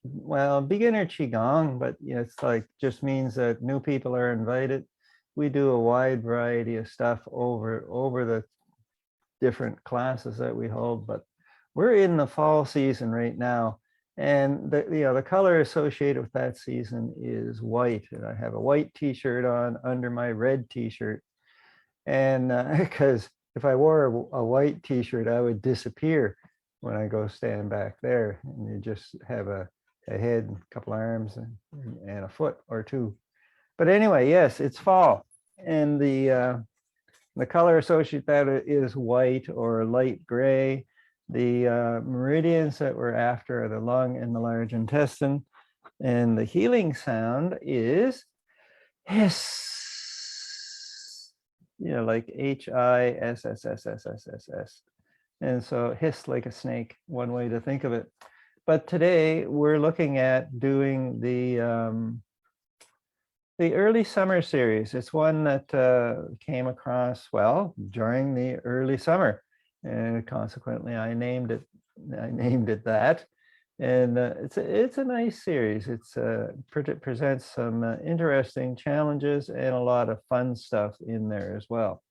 well, beginner Qigong, but it's like just means that new people are invited. We do a wide variety of stuff over the different classes that we hold, but we're in the fall season right now. And the color associated with that season is white. And I have a white t-shirt on under my red t-shirt. And because if I wore a white t-shirt, I would disappear when I go stand back there. And you just have a head, a couple arms, and a foot or two. But anyway, yes, it's fall. And the color associated with that is white or light gray. The meridians that we're after are the lung and the large intestine. And the healing sound is hiss. Like HISSSSSSS. And so hiss like a snake, one way to think of it. But today we're looking at doing the early summer series. It's one that came across, well, during the early summer. And consequently, I named it that. And it's a nice series. It presents some interesting challenges and a lot of fun stuff in there as well.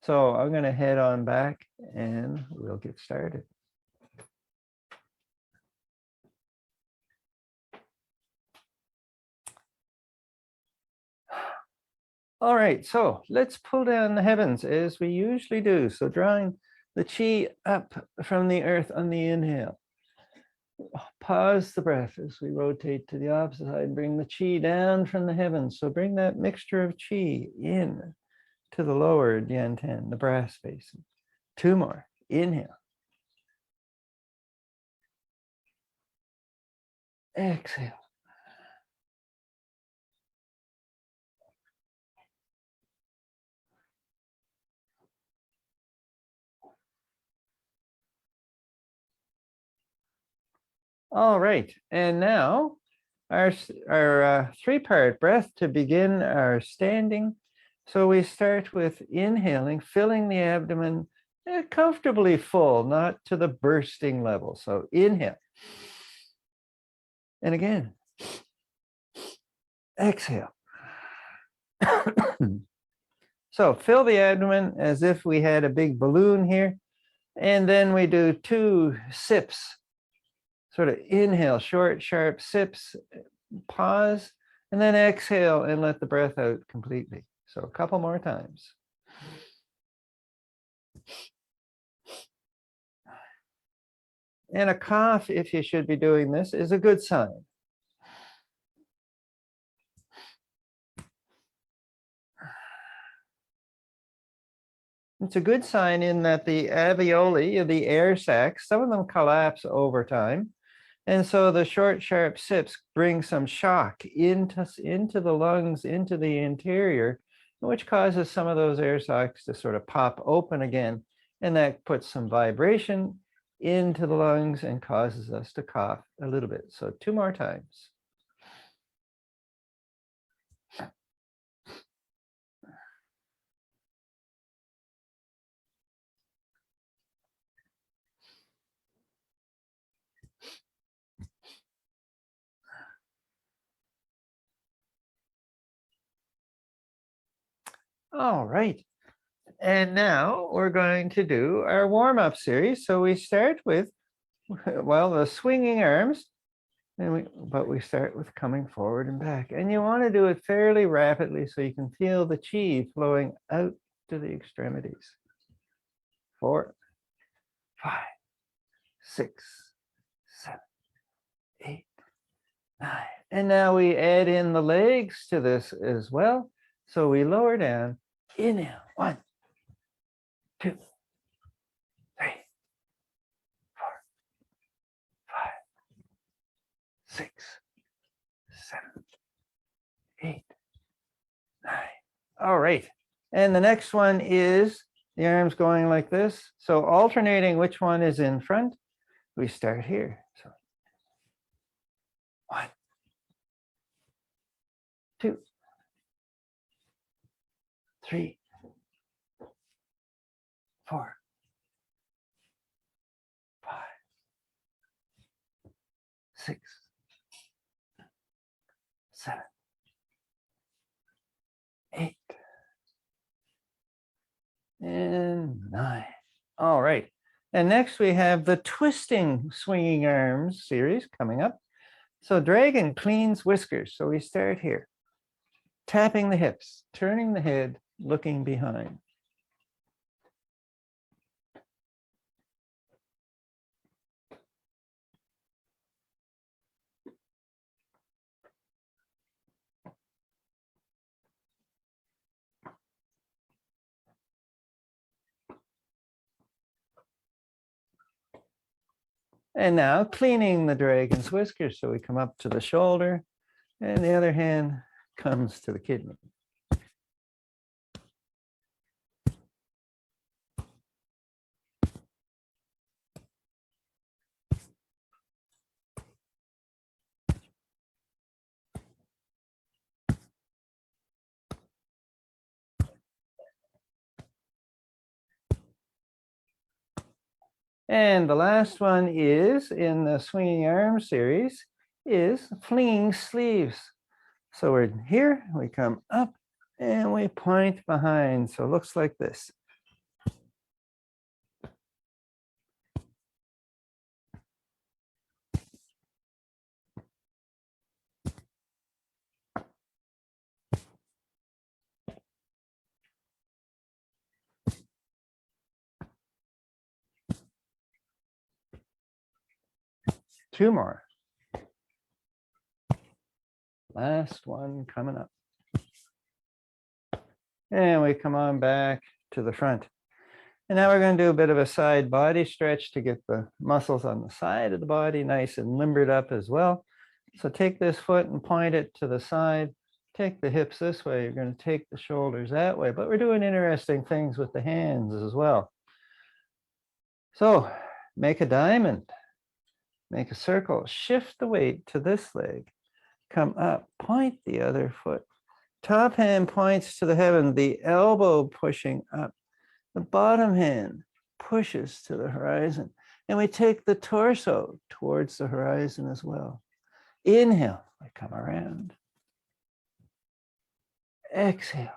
So I'm going to head on back and we'll get started. All right, so let's pull down the heavens as we usually do. So drawing the chi up from the earth on the inhale. Pause the breath as we rotate to the opposite side. Bring the chi down from the heavens. So bring that mixture of chi in to the lower Dian-ten, the brass basin. Two more. Inhale. Exhale. All right, and now our three-part breath to begin our standing. So we start with inhaling, filling the abdomen comfortably full, not to the bursting level. So inhale. And again, exhale. So fill the abdomen as if we had a big balloon here. And then we do 2 sips. Sort of inhale, short, sharp sips, pause, and then exhale and let the breath out completely. So a couple more times. And a cough, if you should be doing this, is a good sign. It's a good sign in that the alveoli, the air sacs, some of them collapse over time. And so the short, sharp sips bring some shock into the lungs, into the interior, which causes some of those air sacs to sort of pop open again. And that puts some vibration into the lungs and causes us to cough a little bit. So 2 more times. All right. And now we're going to do our warm-up series. So we start with, well, the swinging arms, but we start with coming forward and back. And you want to do it fairly rapidly so you can feel the chi flowing out to the extremities. 4, 5, 6, 7, 8, 9. And now we add in the legs to this as well. So we lower down, inhale, 1, 2, 3, 4, 5, 6, 7, 8, 9. All right. And the next one is the arms going like this. So alternating which one is in front. We start here. So 1, 2, 3, 4, 5, 6, 7, 8, and 9. All right. And next we have the twisting swinging arms series coming up. So dragon cleans whiskers. So we start here, tapping the hips, turning the head, looking behind. And now cleaning the dragon's whiskers. So we come up to the shoulder and the other hand comes to the kidney. And the last one is in the swinging arm series is flinging sleeves. So we're here, we come up and we point behind. So it looks like this. Two more. Last one coming up. And we come on back to the front. And now we're going to do a bit of a side body stretch to get the muscles on the side of the body nice and limbered up as well. So take this foot and point it to the side. Take the hips this way. You're going to take the shoulders that way. But we're doing interesting things with the hands as well. So make a diamond. Make a circle. Shift the weight to this leg. Come up. Point the other foot. Top hand points to the heaven. The elbow pushing up. The bottom hand pushes to the horizon. And we take the torso towards the horizon as well. Inhale. I come around. Exhale.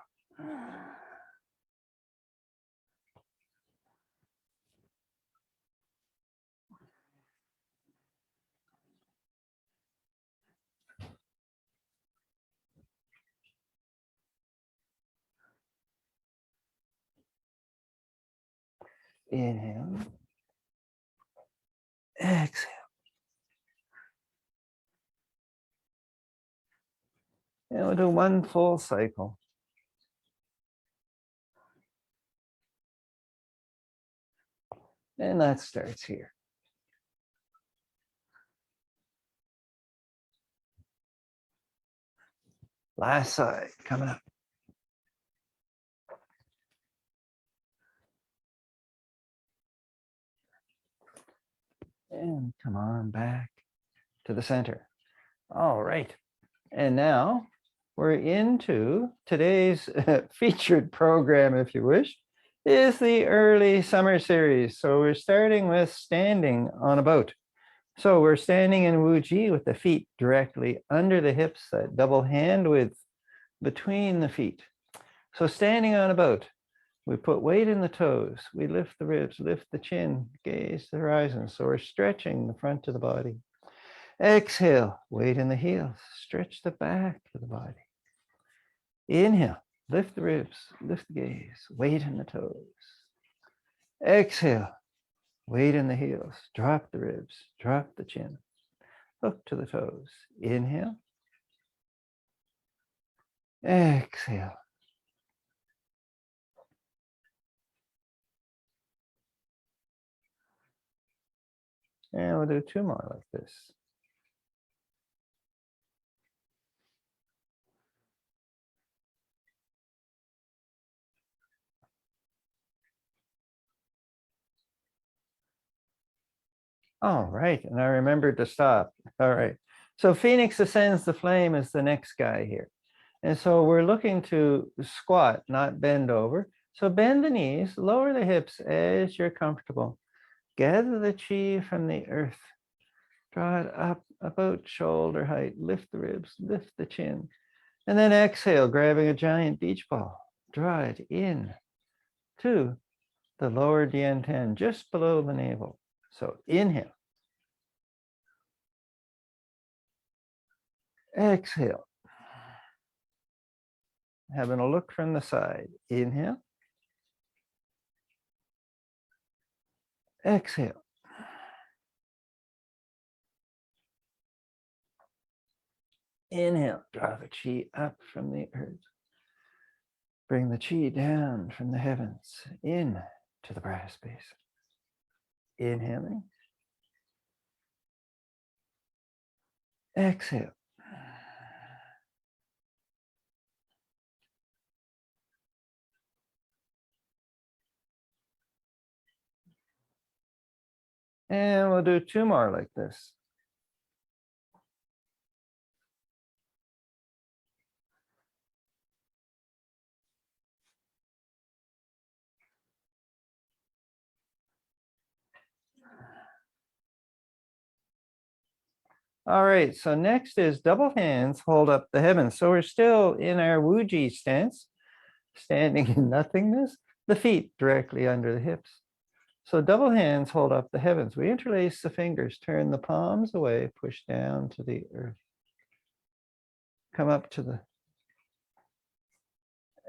Inhale. Exhale. And we'll do one full cycle. And that starts here. Last side coming up. And come on back to the center. All right. And now we're into today's featured program, if you wish, is the early summer series. So we're starting with standing on a boat. So we're standing in Wu-Ji with the feet directly under the hips, that double hand width between the feet. So standing on a boat, we put weight in the toes, we lift the ribs, lift the chin, gaze the horizon. So we're stretching the front of the body. Exhale, weight in the heels, stretch the back of the body. Inhale, lift the ribs, lift the gaze, weight in the toes. Exhale, weight in the heels, drop the ribs, drop the chin, hook to the toes. Inhale. Exhale. And we'll do two more like this. All right, and I remembered to stop. All right, so Phoenix ascends the flame is the next guy here. And so we're looking to squat, not bend over. So bend the knees, lower the hips as you're comfortable. Gather the chi from the earth. Draw it up about shoulder height. Lift the ribs, lift the chin. And then exhale, grabbing a giant beach ball. Draw it in to the lower Dian-ten, just below the navel. So inhale. Exhale. Having a look from the side. Inhale. Exhale. Inhale. Draw the chi up from the earth. Bring the chi down from the heavens in to the brass space. Inhaling. Exhale. And we'll do 2 more like this. All right, so next is double hands hold up the heavens. So we're still in our Wuji stance, standing in nothingness, the feet directly under the hips. So double hands hold up the heavens. We interlace the fingers, turn the palms away, push down to the earth. Come up to the,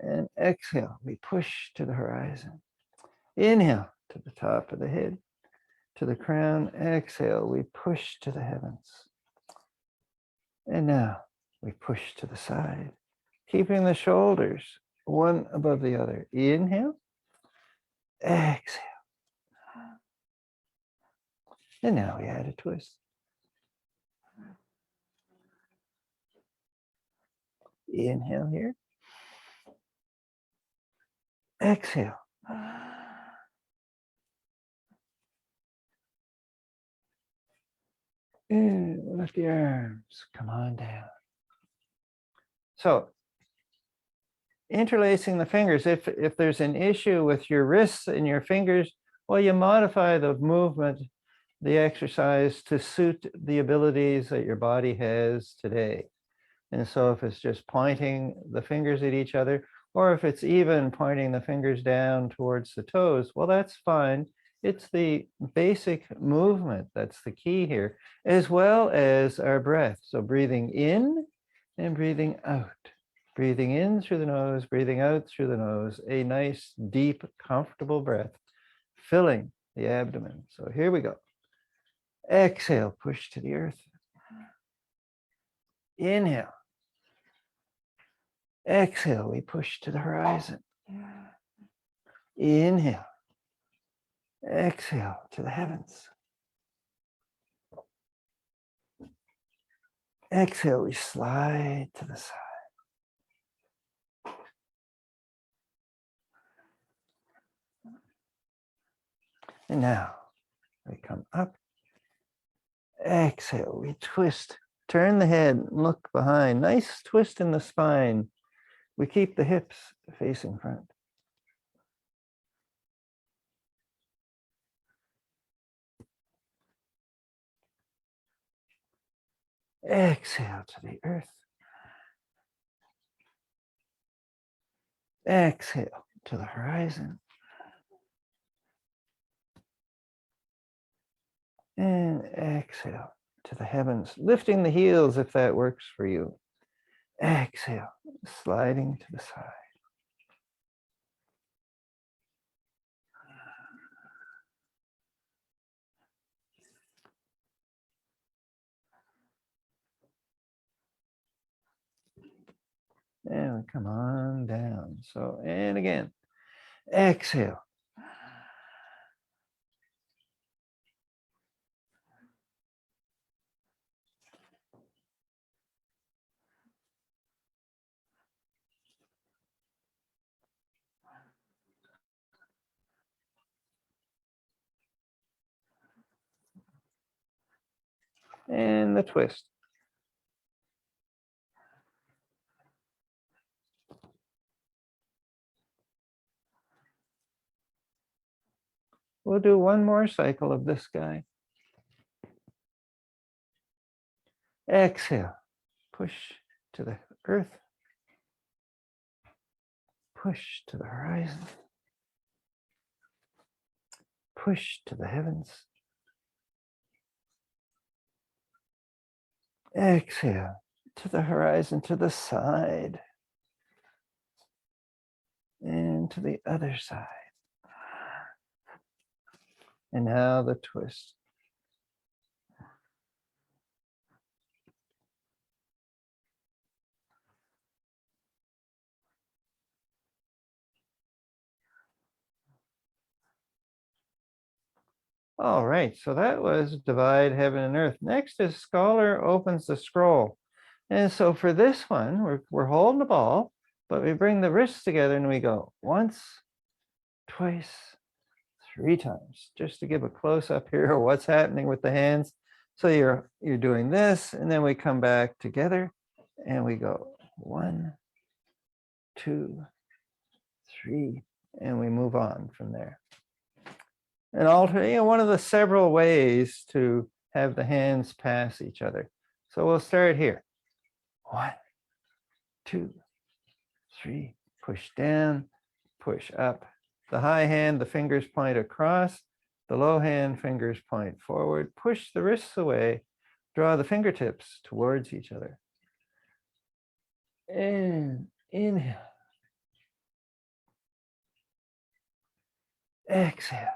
and exhale, we push to the horizon. Inhale to the top of the head, to the crown. Exhale, we push to the heavens. And now we push to the side, keeping the shoulders one above the other. Inhale, exhale. And now we add a twist. Inhale here. Exhale. And lift the arms, come on down. So interlacing the fingers, if there's an issue with your wrists and your fingers, well, you modify the movement, the exercise to suit the abilities that your body has today. And so if it's just pointing the fingers at each other, or if it's even pointing the fingers down towards the toes, well, that's fine. It's the basic movement that's the key here, as well as our breath. So breathing in and breathing out. Breathing in through the nose, breathing out through the nose, a nice, deep, comfortable breath, filling the abdomen. So here we go. Exhale, push to the earth. Inhale. Exhale, we push to the horizon. Inhale. Exhale to the heavens. Exhale, we slide to the side. And now we come up. Exhale, we twist. Turn the head, look behind. Nice twist in the spine. We keep the hips facing front. Exhale to the earth. Exhale to the horizon. And exhale to the heavens, lifting the heels if that works for you. Exhale, sliding to the side. And we come on down. So, and again, exhale. And the twist. We'll do one more cycle of this guy. Exhale, push to the earth, push to the horizon, push to the heavens. Exhale to the horizon, to the side, and to the other side. And now the twist. All right, so that was divide heaven and earth. Next is scholar opens the scroll. And so for this one, we're holding the ball, but we bring the wrists together and we go once, twice, 3 times, just to give a close up here of what's happening with the hands. So you're doing this, and then we come back together and we go 1, 2, 3, and we move on from there. And one of the several ways to have the hands pass each other. So we'll start here. 1, 2, 3, push down, push up. The high hand, the fingers point across. The low hand, fingers point forward. Push the wrists away. Draw the fingertips towards each other. And inhale. Exhale.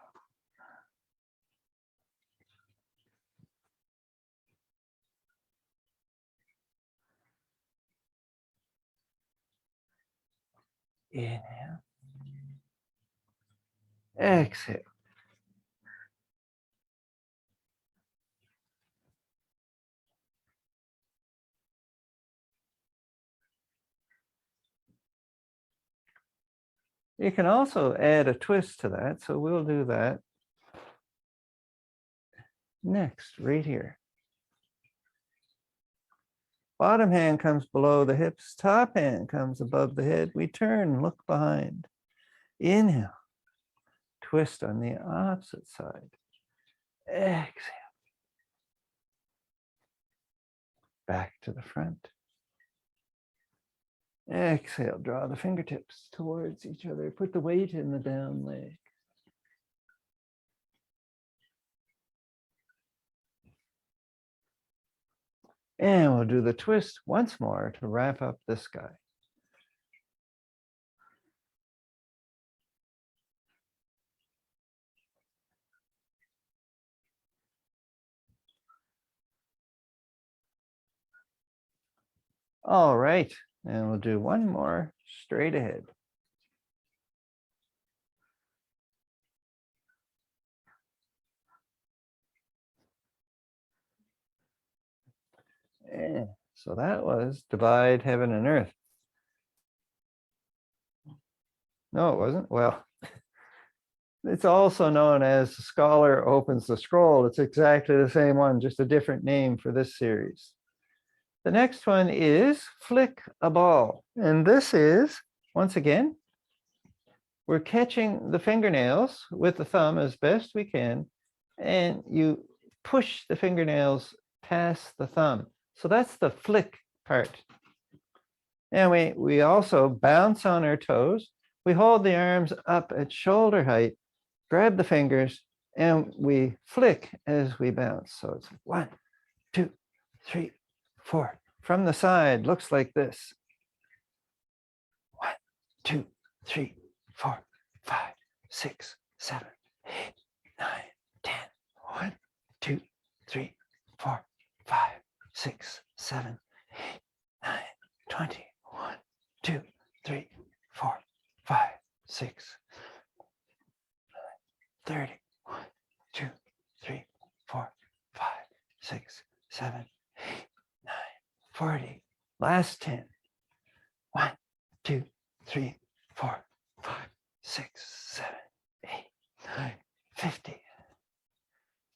Inhale. Exhale. You can also add a twist to that, so we'll do that next, right here. Bottom hand comes below the hips, top hand comes above the head. We turn, look behind. Inhale, twist on the opposite side. Exhale. Back to the front. Exhale, draw the fingertips towards each other. Put the weight in the down leg. And we'll do the twist once more to wrap up this guy. All right, and we'll do one more straight ahead. And so that was divide heaven and earth. No, it wasn't. Well, it's also known as Scholar Opens the Scroll. It's exactly the same one, just a different name for this series. The next one is Flick a Ball. And this is, once again, we're catching the fingernails with the thumb as best we can, and you push the fingernails past the thumb. So that's the flick part. And we also bounce on our toes. We hold the arms up at shoulder height, grab the fingers, and we flick as we bounce. So it's 1, 2, 3, 4. From the side, looks like this. 1, 2, 3, 4, 5, 6, 7, 8, 9, 10. 1, 2, 3, 4, 5, 6, 7, 8, 9, 20. 1, 2, 3, 4, 5, 6, 30. 1, 2, 3, 4, 5, 6, 7, 8, 9, 40. Last 10. 1, 2, 3, 4, 5, 6, 7, 8, 9, 50.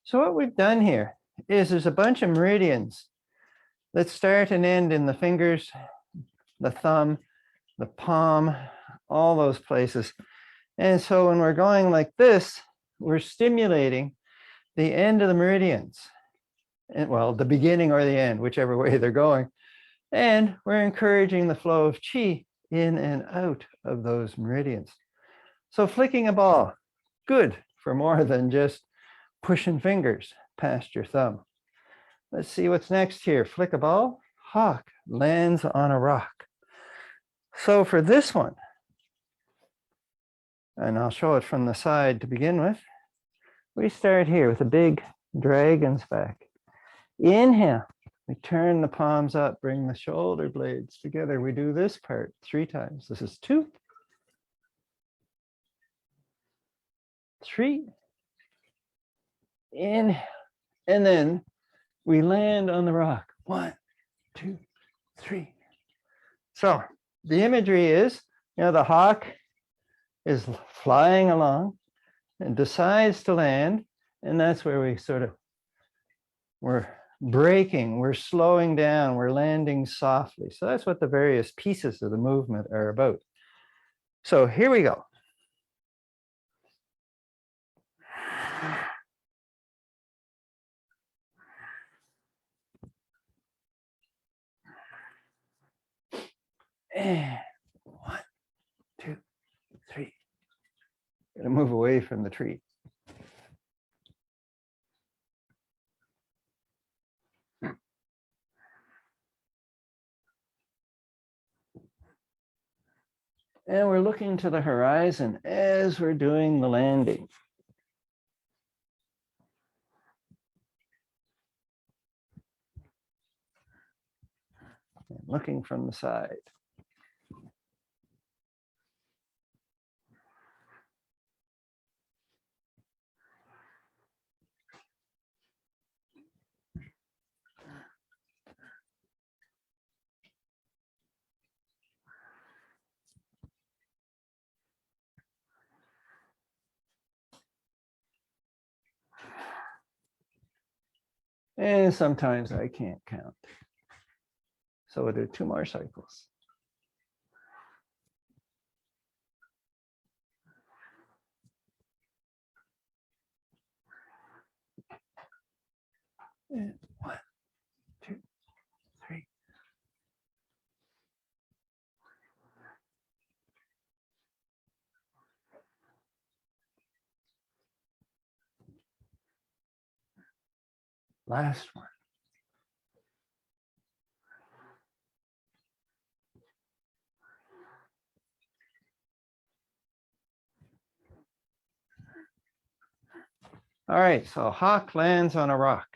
So what we've done here is there's a bunch of meridians that start and end in the fingers, the thumb, the palm, all those places. And so when we're going like this, we're stimulating the end of the meridians. And well, the beginning or the end, whichever way they're going. And we're encouraging the flow of qi in and out of those meridians. So flicking a ball, good for more than just pushing fingers past your thumb. Let's see what's next here. Flick a ball, hawk lands on a rock. So for this one, and I'll show it from the side to begin with, we start here with a big dragon's back. Inhale, we turn the palms up, bring the shoulder blades together. We do this part 3 times. This is 2, 3, inhale, and then we land on the rock. 1, 2, 3. So the imagery is, the hawk is flying along and decides to land, and that's where we we're braking, we're slowing down, we're landing softly. So that's what the various pieces of the movement are about. So here we go. And 1, 2, 3. Gotta move away from the tree. And we're looking to the horizon as we're doing the landing. And looking from the side. And sometimes I can't count. So we'll do 2 more cycles. And 1, 2, 3. Last one. All right, so hawk lands on a rock.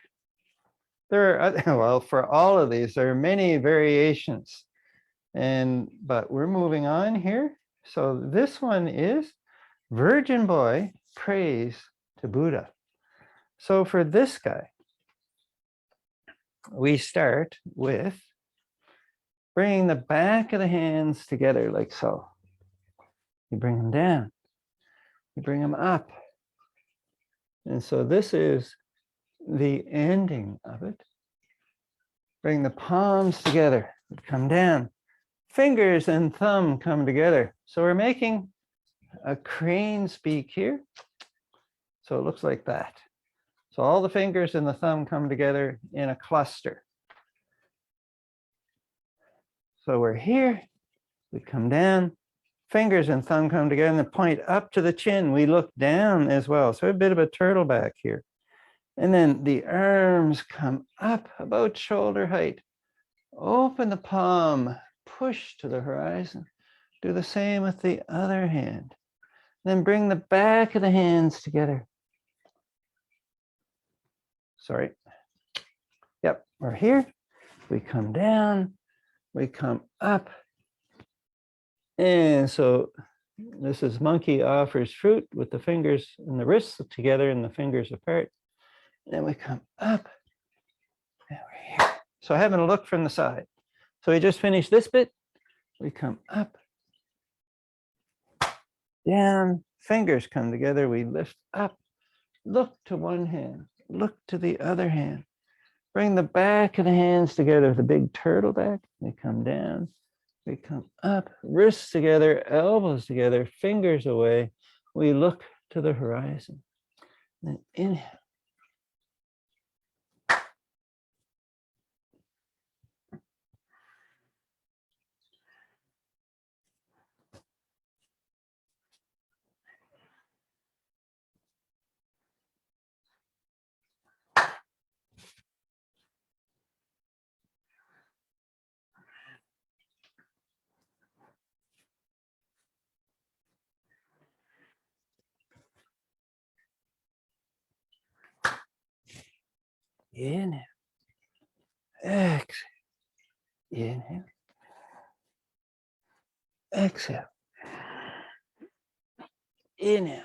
There are, well, for all of these, there are many variations. But we're moving on here. So this one is Virgin Boy prays to Buddha. So for this guy, we start with bringing the back of the hands together like so. You bring them down, you bring them up. And so this is the ending of it. Bring the palms together, come down. Fingers and thumb come together. So we're making a crane's beak here. So it looks like that. So all the fingers and the thumb come together in a cluster. So we're here, we come down, fingers and thumb come together and point up to the chin. We look down as well. So a bit of a turtle back here. And then the arms come up about shoulder height. Open the palm, push to the horizon. Do the same with the other hand. Then bring the back of the hands together. Sorry. Yep, we're here. We come down, we come up. And so this is monkey offers fruit with the fingers and the wrists together and the fingers apart. Then we come up and we're here. So having a look from the side. So we just finished this bit. We come up, down, fingers come together. We lift up, look to one hand, look to the other hand. Bring the back of the hands together with a big turtle back. We come down, we come up, wrists together, elbows together, fingers away. We look to the horizon. Then inhale. Inhale. Exhale. Inhale. Exhale. Inhale.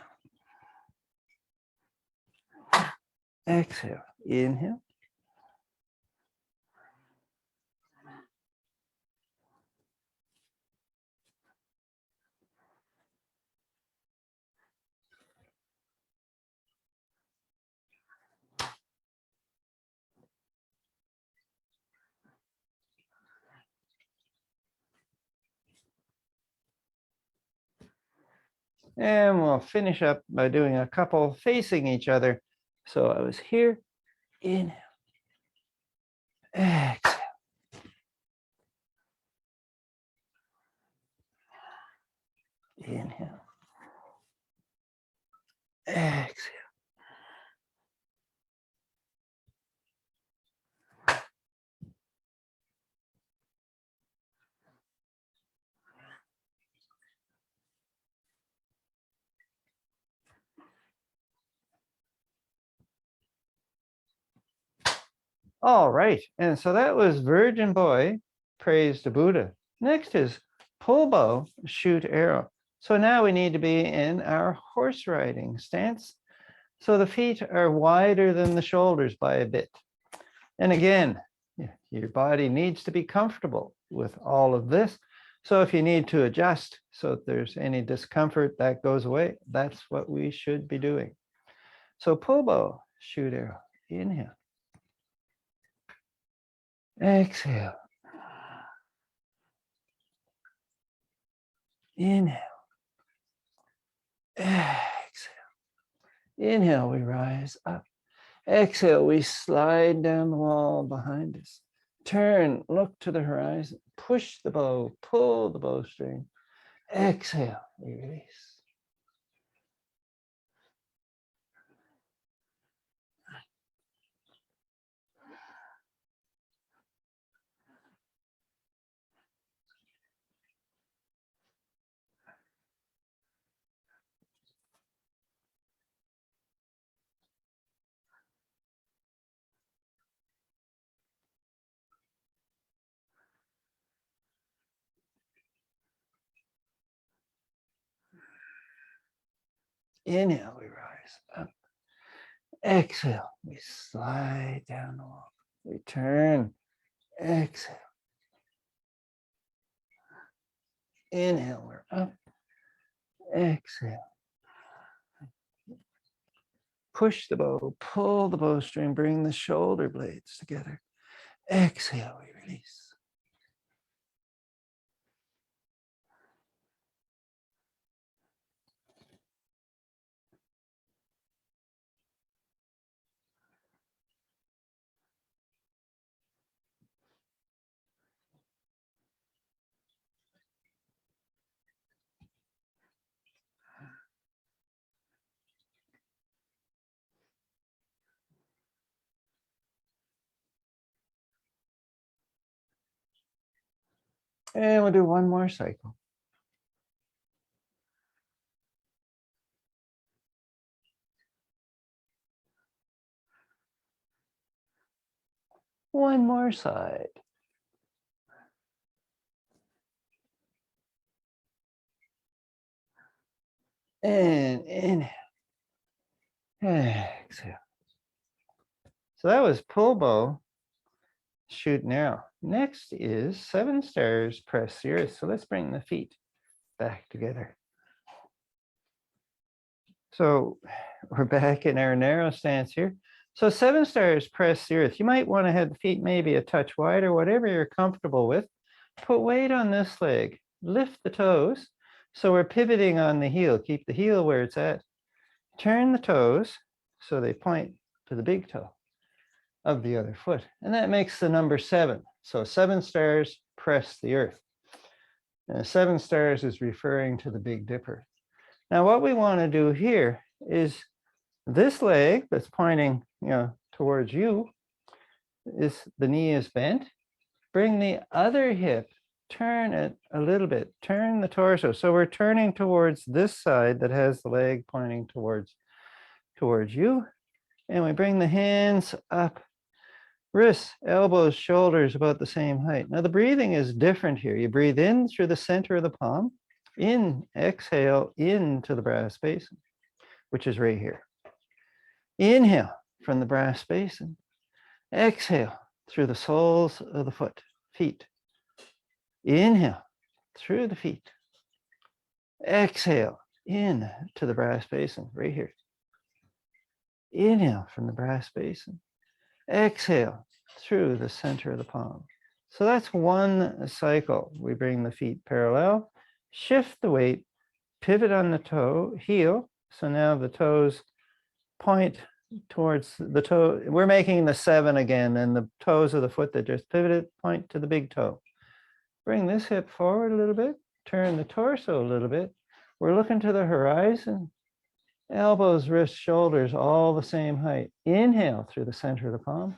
Exhale. Inhale. And we'll finish up by doing a couple facing each other. So I was here. Inhale. Exhale. Inhale. Exhale. All right. And so that was Virgin Boy, praise to Buddha. Next is pull bow, shoot arrow. So now we need to be in our horse riding stance. So the feet are wider than the shoulders by a bit. And again, your body needs to be comfortable with all of this. So if you need to adjust, so if there's any discomfort, that goes away. That's what we should be doing. So pull bow, shoot arrow. Inhale. Exhale. Inhale. Exhale. Inhale, we rise up. Exhale, we slide down the wall behind us. Turn, look to the horizon. Push the bow, pull the bowstring. Exhale, we release. Inhale, we rise up. Exhale, we slide down the wall. We turn. Exhale. Inhale, we're up. Exhale. Push the bow, pull the bowstring, bring the shoulder blades together. Exhale, we release. And we'll do one more cycle. One more side. And inhale. Exhale. So that was pull bow, shoot arrow. Next is 7 stairs, press the earth. So let's bring the feet back together. So we're back in our narrow stance here. So 7 stairs, press the earth. You might want to have the feet maybe a touch wider, whatever you're comfortable with. Put weight on this leg, lift the toes. So we're pivoting on the heel, keep the heel where it's at. Turn the toes so they point to the big toe of the other foot. And that makes the number 7. So 7 stairs, press the earth. And 7 stairs is referring to the Big Dipper. Now what we want to do here is this leg that's pointing, towards you, is the knee is bent. Bring the other hip, turn it a little bit, turn the torso. So we're turning towards this side that has the leg pointing towards you. And we bring the hands up Wrists, elbows, shoulders about the same height. Now the breathing is different here. You breathe in through the center of the palm, in, exhale into the brass basin, which is right here. Inhale from the brass basin. Exhale through the soles of the feet. Inhale through the feet. Exhale in to the brass basin, right here. Inhale from the brass basin. Exhale through the center of the palm. So that's one cycle. We bring the feet parallel, shift the weight, pivot on the heel. So now the toes point towards the toe. We're making the 7 again, and the toes of the foot that just pivoted point to the big toe. Bring this hip forward a little bit, turn the torso a little bit. We're looking to the horizon. Elbows, wrists, shoulders, all the same height. Inhale through the center of the palm.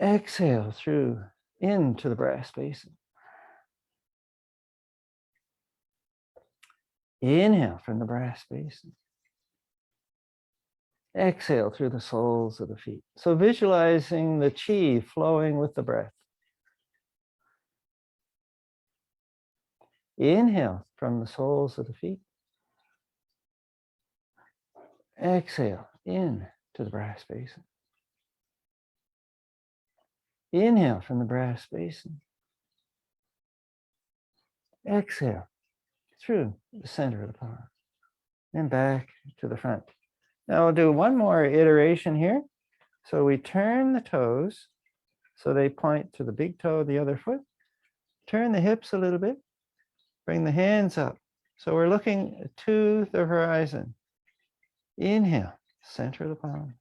Exhale through into the brass basin. Inhale from the brass basin. Exhale through the soles of the feet. So visualizing the chi flowing with the breath. Inhale from the soles of the feet. Exhale in to the brass basin. Inhale from the brass basin. Exhale through the center of the palm. And back to the front. Now we'll do one more iteration here. So we turn the toes so they point to the big toe of the other foot. Turn the hips a little bit. Bring the hands up. So we're looking to the horizon. Inhale, center of the palm.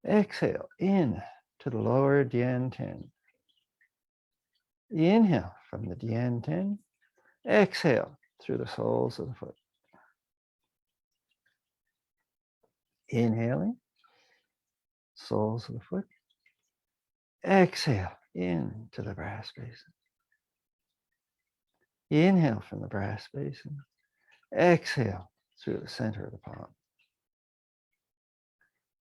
Exhale, in to the lower Dian Ten. Inhale from the Dian Ten. Exhale through the soles of the foot. Inhaling, soles of the foot. Exhale into the brass basin. Inhale from the brass basin. Exhale through the center of the palm.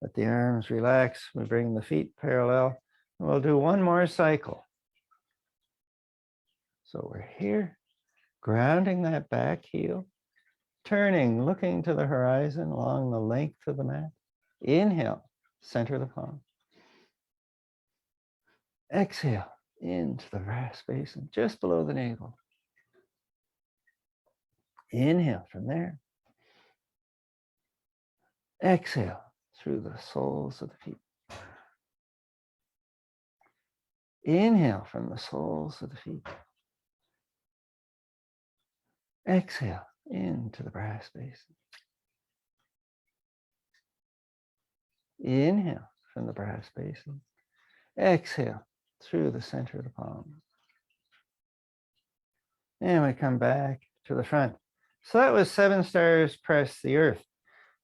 Let the arms relax. We bring the feet parallel. And we'll do one more cycle. So we're here, grounding that back heel, turning, looking to the horizon along the length of the mat. Inhale, center of the palm. Exhale into the brass basin, just below the navel. Inhale from there. Exhale through the soles of the feet. Inhale from the soles of the feet. Exhale into the brass basin. Inhale from the brass basin. Exhale through the center of the palm. And we come back to the front. So that was 7 stars press the earth.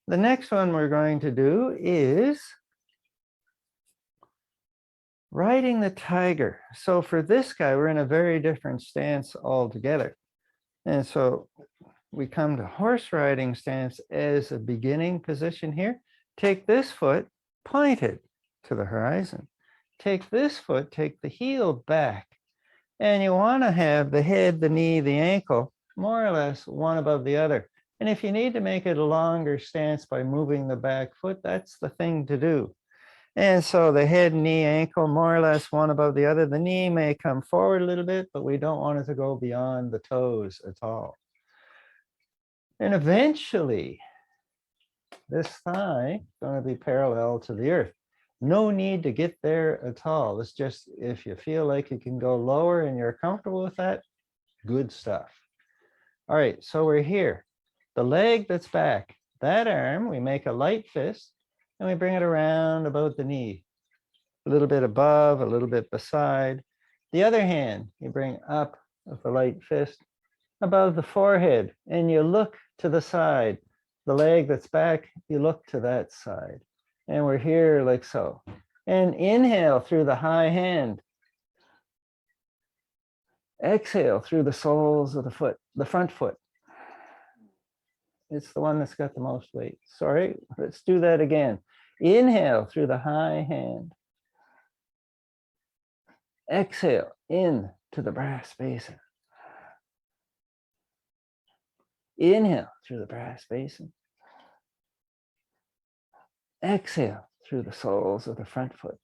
The next one we're going to do is riding the tiger. So for this guy, we're in a very different stance altogether. And so we come to horse riding stance as a beginning position here. Take this foot, point it to the horizon. Take this foot, take the heel back. And you want to have the head, the knee, the ankle, more or less one above the other. And if you need to make it a longer stance by moving the back foot, that's the thing to do. And so the head, knee, ankle, more or less one above the other. The knee may come forward a little bit, but we don't want it to go beyond the toes at all. And eventually, this thigh is going to be parallel to the earth. No need to get there at all. It's just if you feel like you can go lower and you're comfortable with that, good stuff. All right, so we're here. The leg that's back, that arm, we make a light fist and we bring it around about the knee. A little bit above, a little bit beside. The other hand, you bring up with a light fist above the forehead and you look to the side. The leg that's back, you look to that side. And we're here like so. And inhale through the high hand. Exhale through the soles of the foot, the front foot. It's the one that's got the most weight. Sorry, let's do that again. Inhale through the high hand. Exhale in to the brass basin. Inhale through the brass basin. Exhale through the soles of the front foot.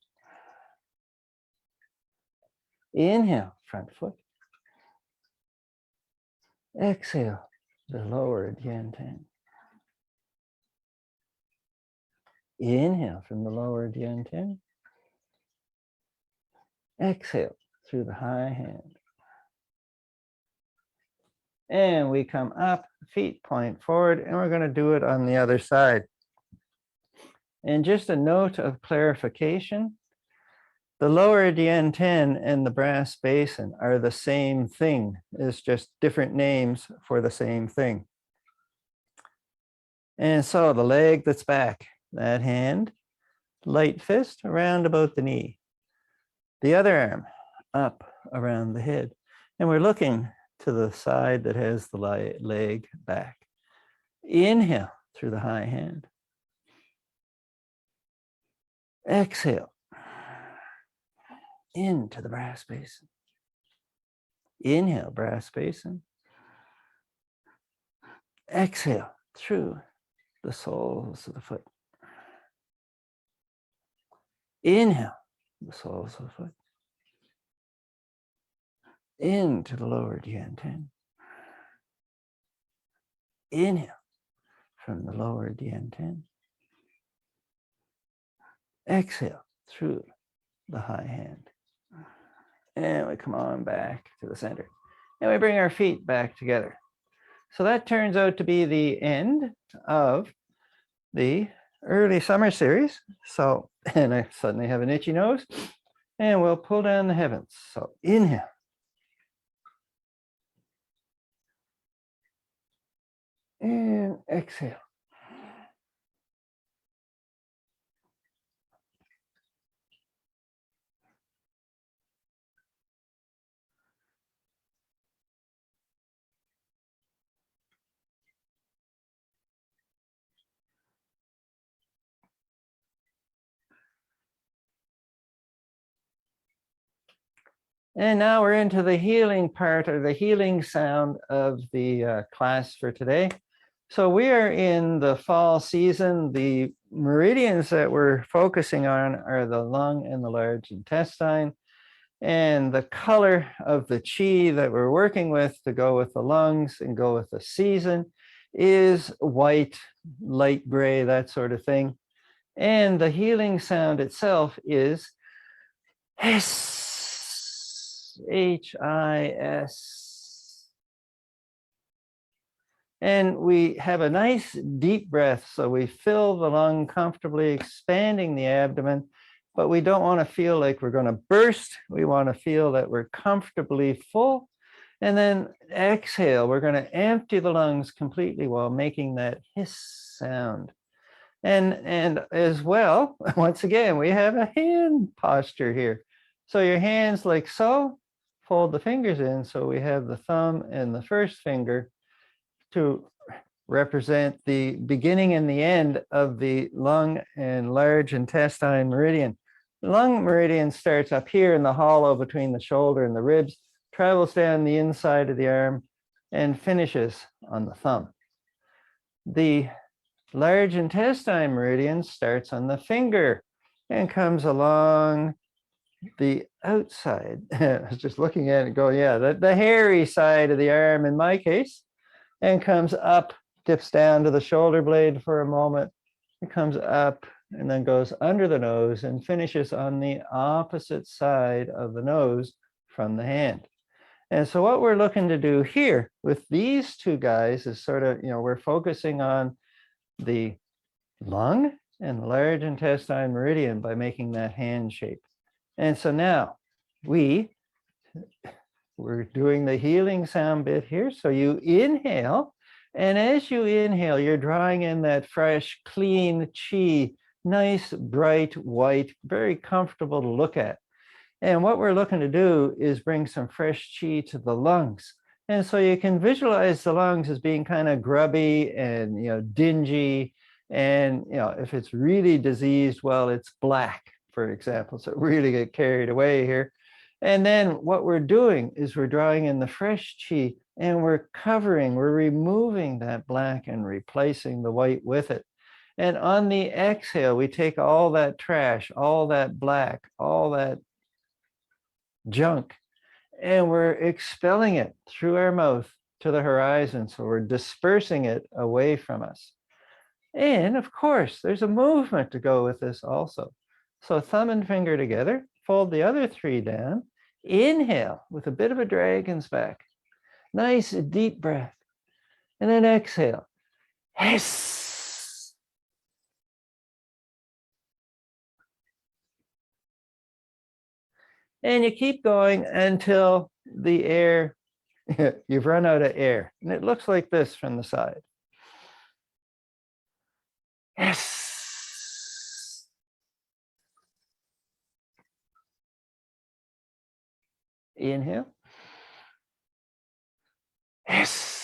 Inhale, front foot. Exhale, the lower Dianten. Inhale from the lower Dianten. Exhale through the high hand. And we come up, feet point forward, and we're going to do it on the other side. And just a note of clarification, the lower Dianten and the brass basin are the same thing. It's just different names for the same thing. And so the leg that's back, that hand, light fist around about the knee. The other arm up around the head. And we're looking to the side that has the leg back. Inhale through the high hand. Exhale into the brass basin. Inhale, brass basin. Exhale through the soles of the foot. Inhale, the soles of the foot. Into the lower Dianten. Inhale from the lower Dianten. Exhale through the high hand. And we come on back to the center. And we bring our feet back together. So that turns out to be the end of the early summer series. So, and I suddenly have an itchy nose. And we'll pull down the heavens. So inhale. And exhale. And now we're into the healing part, or the healing sound of the class for today. So we are in the fall season. The meridians that we're focusing on are the lung and the large intestine. And the color of the chi that we're working with to go with the lungs and go with the season is white, light gray, that sort of thing. And the healing sound itself is hiss. H-I-S. And we have a nice deep breath. So we fill the lung comfortably, expanding the abdomen, but we don't want to feel like we're going to burst. We want to feel that we're comfortably full. And then exhale, we're going to empty the lungs completely while making that hiss sound. And as well, once again, we have a hand posture here. So your hands like so. Fold the fingers in, so we have the thumb and the first finger to represent the beginning and the end of the lung and large intestine meridian. The lung meridian starts up here in the hollow between the shoulder and the ribs, travels down the inside of the arm, and finishes on the thumb. The large intestine meridian starts on the finger and comes along the outside. I was just looking at it going, yeah, the hairy side of the arm in my case, and comes up, dips down to the shoulder blade for a moment. It comes up and then goes under the nose and finishes on the opposite side of the nose from the hand. And so what we're looking to do here with these two guys is sort of, we're focusing on the lung and the large intestine meridian by making that hand shape. And so now we're doing the healing sound bit here. So you inhale, and as you inhale, you're drawing in that fresh, clean chi, nice, bright, white, very comfortable to look at. And what we're looking to do is bring some fresh chi to the lungs. And so you can visualize the lungs as being kind of grubby and, dingy. And, if it's really diseased, well, it's black, for example. So really get carried away here. And then what we're doing is we're drawing in the fresh chi and we're removing that black and replacing the white with it. And on the exhale, we take all that trash, all that black, all that junk, and we're expelling it through our mouth to the horizon. So we're dispersing it away from us. And of course, there's a movement to go with this also. So thumb and finger together, fold the other three down, inhale with a bit of a dragon's back. Nice deep breath. And then exhale. Hiss. And you keep going until the air, you've run out of air. And it looks like this from the side. Hiss. Inhale. Hiss.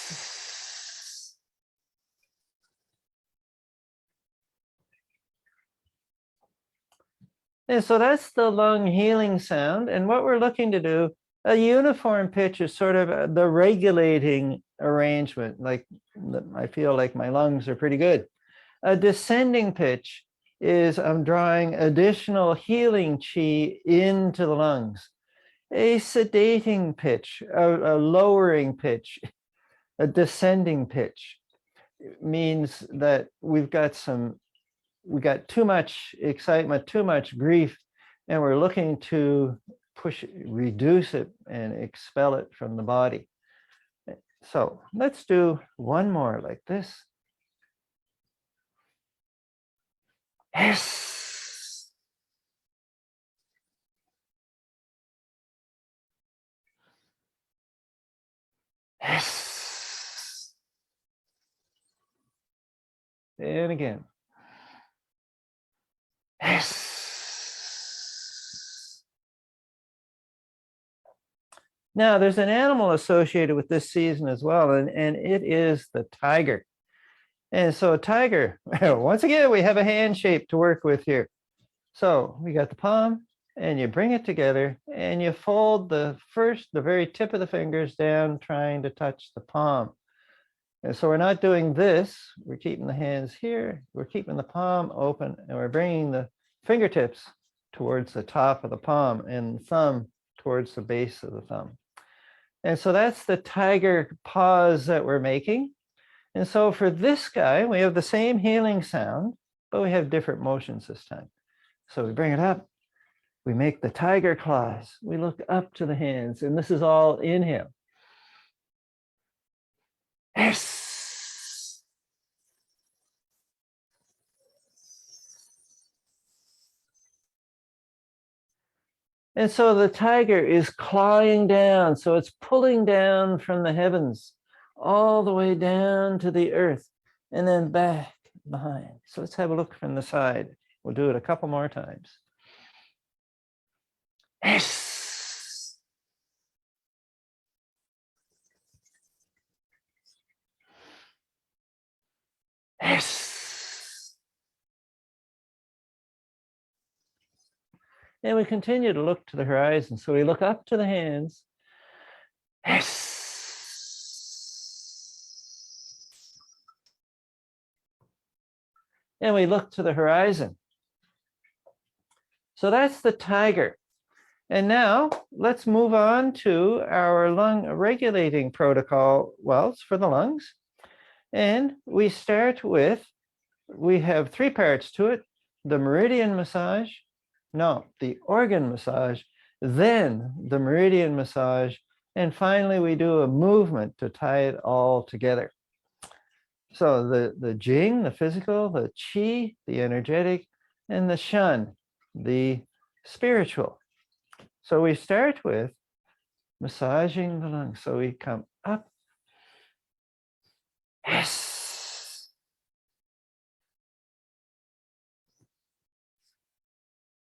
And so that's the lung healing sound. And what we're looking to do, a uniform pitch is sort of the regulating arrangement. Like I feel like my lungs are pretty good. A descending pitch is I'm drawing additional healing chi into the lungs. A sedating pitch, a lowering pitch, a descending pitch means that we got too much excitement, too much grief, and we're looking to reduce it and expel it from the body. So let's do one more like this. Hiss. Hiss. And again. Hiss. Now, there's an animal associated with this season as well, and it is the tiger. And so a tiger, once again, we have a hand shape to work with here. So we got the palm, and you bring it together, and you fold the very tip of the fingers down, trying to touch the palm. And so we're not doing this. We're keeping the hands here. We're keeping the palm open, and we're bringing the fingertips towards the top of the palm and the thumb towards the base of the thumb. And so that's the tiger pause that we're making. And so for this guy, we have the same healing sound, but we have different motions this time. So we bring it up. We make the tiger claws. We look up to the hands, and this is all inhale. Hiss. And so the tiger is clawing down. So it's pulling down from the heavens all the way down to the earth and then back behind. So let's have a look from the side. We'll do it a couple more times. Hiss. Hiss. And we continue to look to the horizon. So we look up to the hands. Hiss. And we look to the horizon. So that's the tiger. And now let's move on to our lung regulating protocol. Well, it's for the lungs. And we start with, we have three parts to it: the meridian massage, the organ massage, then the meridian massage, and finally we do a movement to tie it all together. So the Jing, the physical, the Qi, the energetic, and the Shen, the spiritual. So we start with massaging the lungs. So we come up. Yes.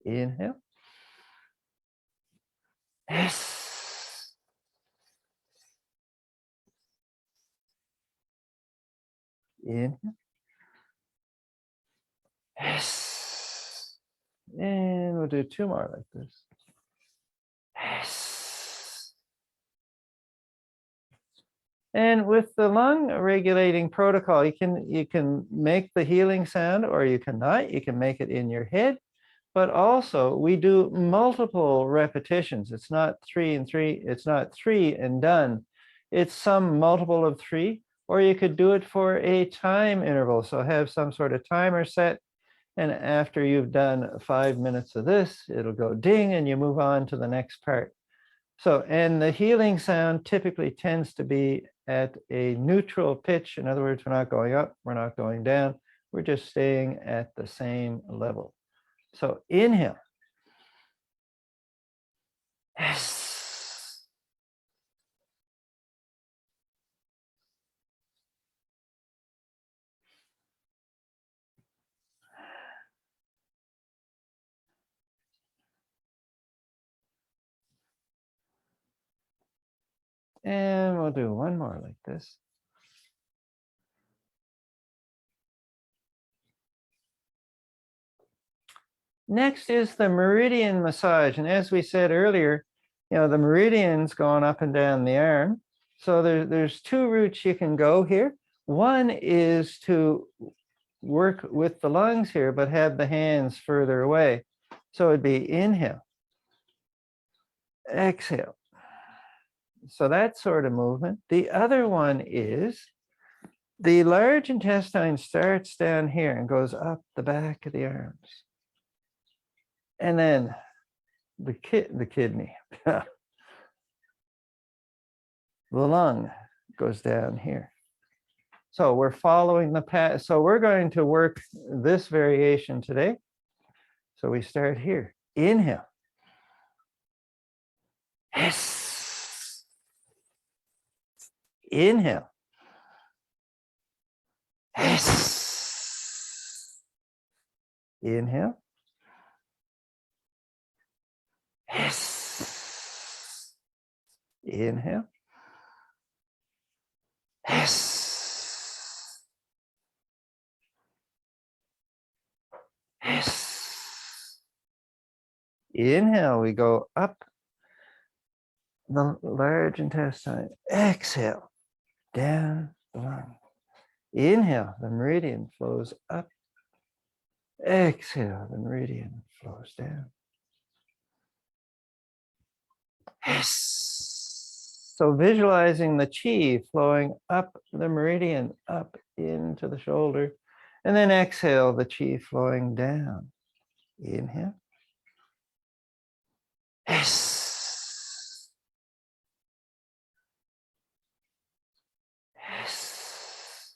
Inhale. Yes. Inhale. Yes. And we'll do 2 more like this. Yes. And with the lung regulating protocol, you can make the healing sound, or you cannot. You can make it in your head, but also we do multiple repetitions. It's not 3 and 3. It's not 3 and done. It's some multiple of 3, or you could do it for a time interval. So have some sort of timer set. And after you've done 5 minutes of this, it'll go ding and you move on to the next part. So, and the healing sound typically tends to be at a neutral pitch. In other words, we're not going up, we're not going down. We're just staying at the same level. So inhale. Yes. And we'll do 1 more like this. Next is the meridian massage. And as we said earlier, the meridian's going up and down the arm. So there's 2 routes you can go here. One is to work with the lungs here, but have the hands further away. So it'd be inhale, exhale. So that sort of movement. The other one is the large intestine starts down here and goes up the back of the arms. And then the kidney, the lung goes down here. So we're following the path. So we're going to work this variation today. So we start here. Inhale. Yes. Inhale. Yes. Inhale. Yes. Inhale. Yes. Yes. Inhale, we go up the large intestine. Exhale, down the lung. Inhale, the meridian flows up. Exhale, the meridian flows down. Yes. So visualizing the chi flowing up the meridian, up into the shoulder. And then exhale, the chi flowing down. Inhale. Yes. Yes.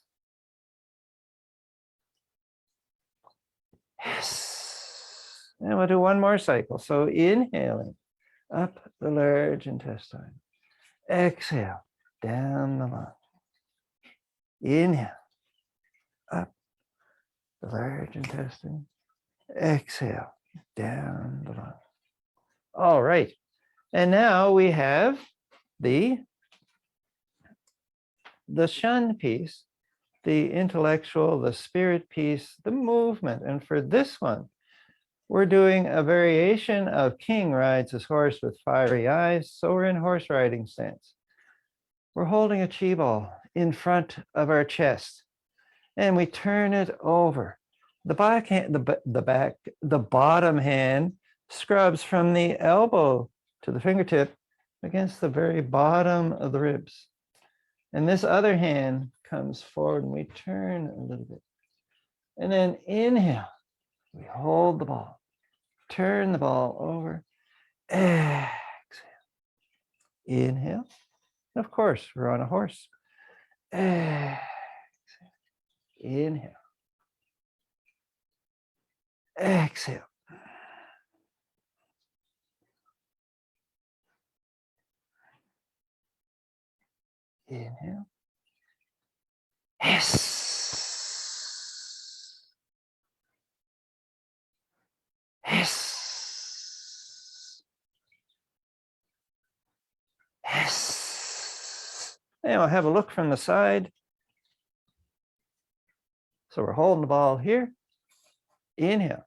Yes. And we'll do 1 more cycle. So inhaling up the large intestine. Exhale, down the lung. Inhale, up the large intestine. Exhale, down the lung. All right. And now we have the shun piece, the intellectual, the spirit piece, the movement. And for this one, we're doing a variation of King rides his horse with fiery eyes. So we're in horse riding stance. We're holding a chi ball in front of our chest, and we turn it over. The back hand, the bottom hand scrubs from the elbow to the fingertip against the very bottom of the ribs. And this other hand comes forward and we turn a little bit. And then inhale, we hold the ball, turn the ball over, exhale, inhale. And of course, we're on a horse. Exhale, inhale, exhale. Inhale. Yes. Yes. Yes. And we'll have a look from the side. So we're holding the ball here. Inhale.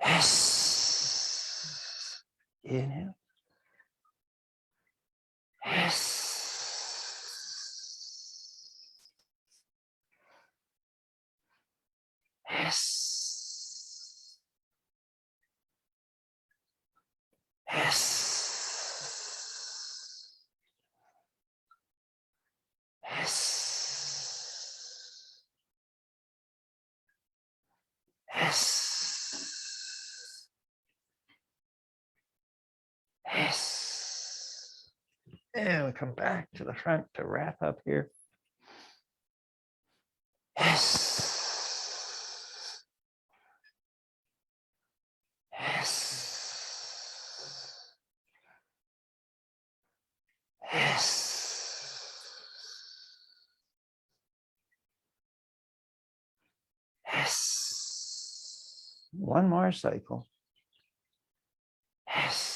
Yes. Inhale. Yes. Yes. Yes. Yes. Yes. Yes. And we come back to the front to wrap up here. Yes. Yes. Yes. Yes. One more cycle. Yes.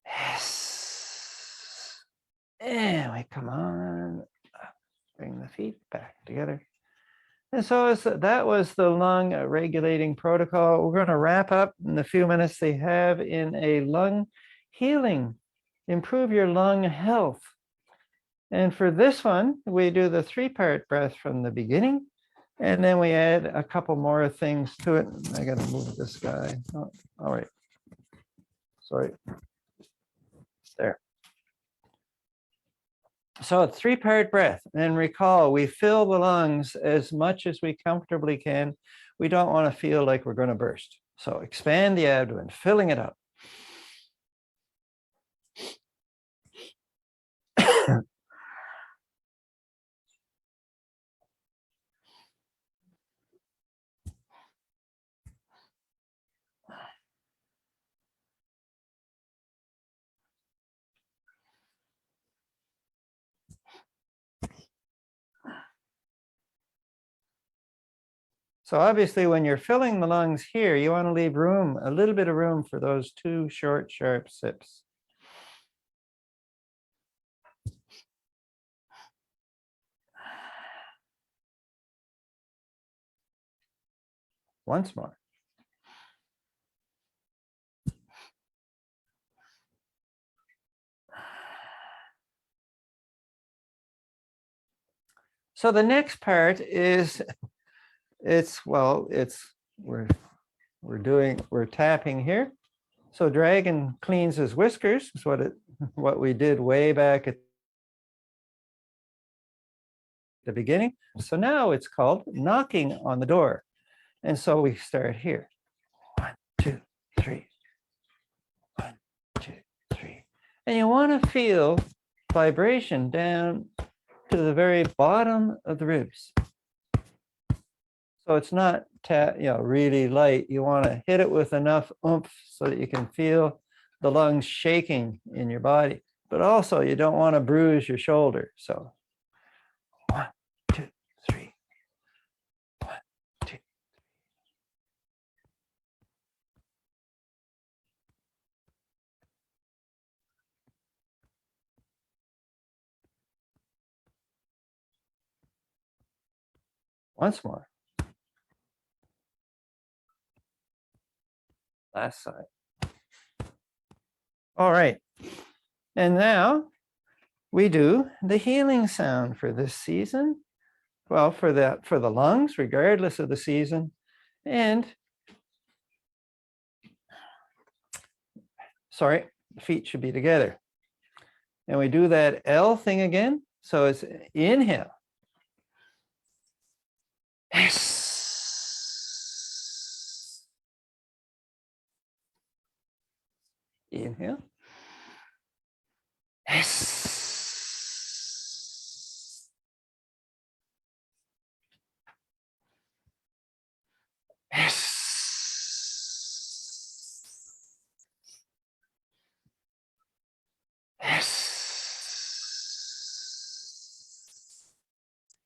Yes. And we come on up. Bring the feet back together. And so that was the lung regulating protocol. We're going to wrap up in the few minutes they have in a lung healing, improve your lung health. And for this one, we do the 3-part breath from the beginning, and then we add a couple more things to it. I got to move this guy. Oh, all right. Sorry. There. So 3-part breath. And recall, we fill the lungs as much as we comfortably can. We don't want to feel like we're going to burst. So expand the abdomen, filling it up. So obviously, when you're filling the lungs here, you want to leave room, a little bit of room for those 2 short, sharp sips. Once more. So the next part is, we're tapping here. So dragon cleans his whiskers is what we did way back at the beginning. So now it's called knocking on the door. And so we start here. 1, 2, 3. 1, 2, 3. And you want to feel vibration down to the very bottom of the ribs. So it's not really light. You want to hit it with enough oomph so that you can feel the lungs shaking in your body. But also you don't want to bruise your shoulder. So 1, 2, 3. 1, 2. Once more. Last side. All right. And now we do the healing sound for this season. Well, for the lungs, regardless of the season. And sorry, the feet should be together. And we do that L thing again. So it's inhale. Yes. Inhale. Yes. Yes. Yes.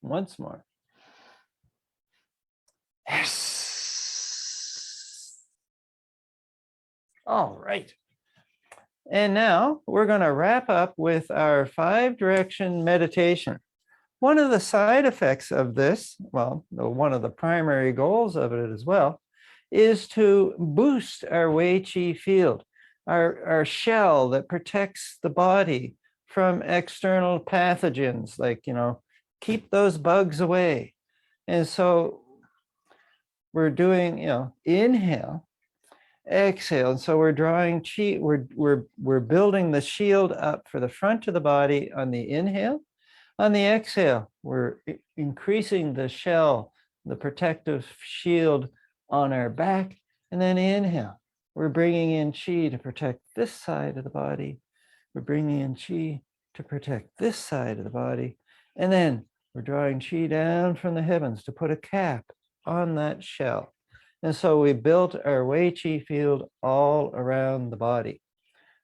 Once more. Yes. All right. And now we're going to wrap up with our 5-direction meditation. One of the side effects of this, well, one of the primary goals of it as well, is to boost our Wei Qi field, our shell that protects the body from external pathogens, like, keep those bugs away. And so we're doing, inhale, exhale. And so we're drawing chi, we're building the shield up for the front of the body on the inhale. On the exhale, we're increasing the shell, the protective shield on our back. And then inhale, we're bringing in chi to protect this side of the body. We're bringing in chi to protect this side of the body. And then we're drawing chi down from the heavens to put a cap on that shell. And so we built our Wei Qi field all around the body.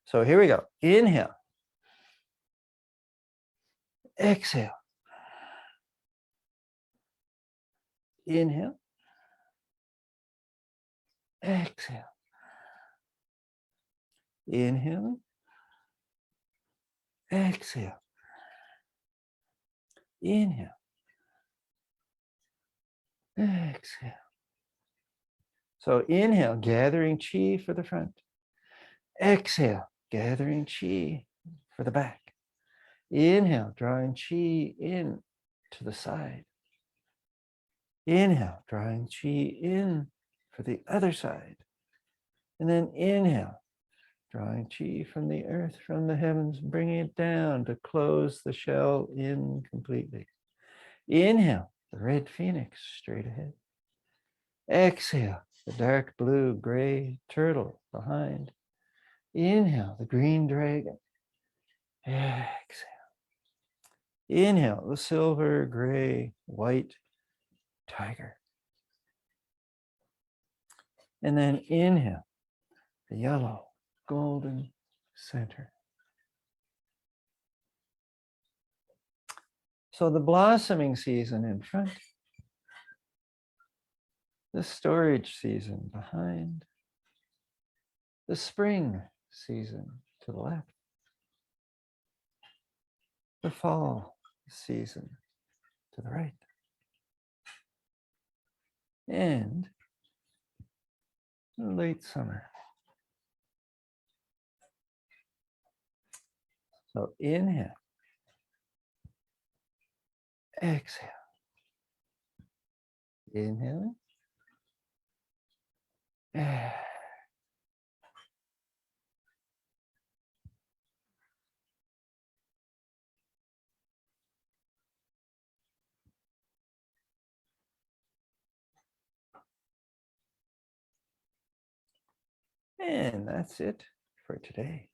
So here we go. Inhale. Exhale. Inhale. Exhale. Inhale. Exhale. Inhale. Exhale. So inhale, gathering chi for the front. Exhale, gathering chi for the back. Inhale, drawing chi in to the side. Inhale, drawing chi in for the other side. And then inhale, drawing chi from the earth, from the heavens, bringing it down to close the shell in completely. Inhale, the red phoenix straight ahead. Exhale, the dark blue gray turtle behind. Inhale, the green dragon. Exhale. Inhale, the silver gray white tiger. And then inhale, the yellow golden center. So the blossoming season in front, the storage season behind, the spring season to the left, the fall season to the right, and the late summer. So inhale, exhale, inhale, and that's it for today.